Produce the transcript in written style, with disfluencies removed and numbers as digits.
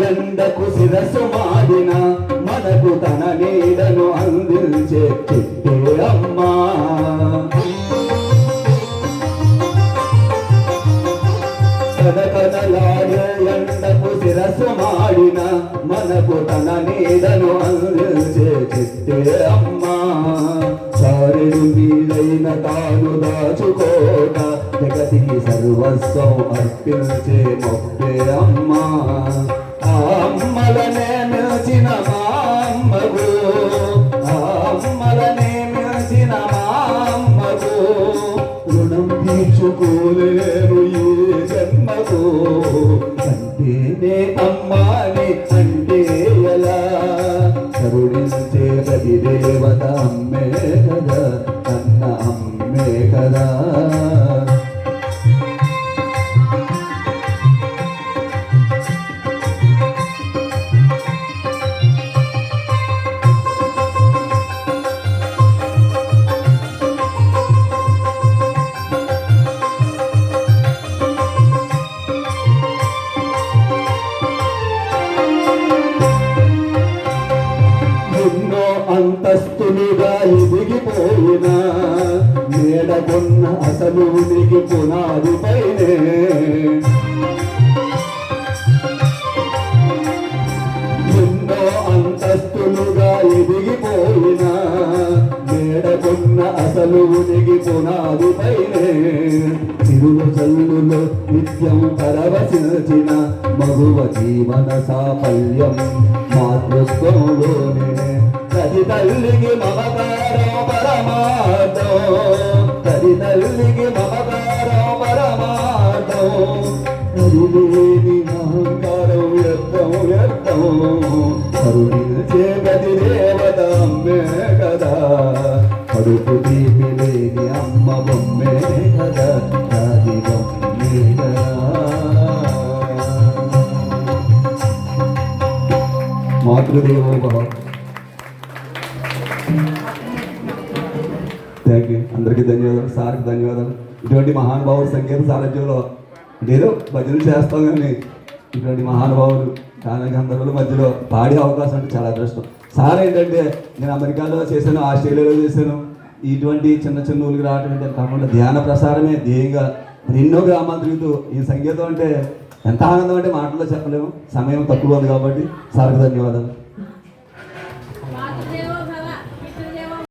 ఎండకు శిరస్సు మాడిన మనకు తన నీడను అందించే చిట్టే అమ్మా. కదకదలాడే ఎండకు శిరస్సు మాడిన మనకు తన నీడను అందించే చిట్టే అమ్మా. చారెడు నీడైన తాను దాచుకోట జగతికి సర్వస్వం అర్పించే మొక్కే అమ్మా. ఆ అమ్మలనే మిల్చిన మా అమ్మకు, ఆ అమ్మలనే మిల్చిన మా అమ్మకు రుణం తీర్చుకోలేరు ఈ జన్మకు. అంటేనే అమ్మాని అంటే ఎలా, కరుణించే ప్రతి దేవత అమ్మే కదా, అన్న అమ్మే కదా. అంతస్తులుగా ఎదిగిపోయిన మేడకొన్న అసలు ఉనికి పునాది పైనే. ఎన్నో అంతస్తులుగా ఎదిగిపోయిన మేడకొన్న అసలు ఉనికి పునాది పైనే. చిరులు చల్లులో నిత్యం పరవశించిన మగువ జీవన సాఫల్యం మాతృత్వంలోనే. తది తల్లికి మమకారం పరమార్థం, తది తల్లికి మమకారం పరమార్థం. తదిలేని అహంకారం వ్యర్థం వ్యర్థం. కరుణించే గతి దేవత అమ్మే కదా, కడుపు తీపి లేని అమ్మ బొమ్మే కదా, దాది బొమ్మే కదా. మాతృదేవో భవ. Thank you. అందరికీ ధన్యవాదాలు, సార్కి ధన్యవాదాలు. ఇటువంటి మహానుభావుడు సంగీత సారథ్యంలో ఏదో భజనలు చేస్తాం, కానీ ఇటువంటి మహానుభావులు గానగంధర్వుల మధ్యలో పాడే అవకాశం అంటే చాలా అదృష్టం. సార్ ఏంటంటే నేను అమెరికాలో చేశాను, ఆస్ట్రేలియాలో చేశాను. ఇటువంటి చిన్న చిన్న ఊరికి రావటం కాకుండా ధ్యాన ప్రసారమే ధ్యేయంగా ఎన్నో గ్రామాలు తిరుగుతూ ఈ సంగీతం అంటే ఎంత ఆనందం అంటే మాటల్లో చెప్పలేము. సమయం తక్కువ ఉంది కాబట్టి సార్కి ధన్యవాదాలు.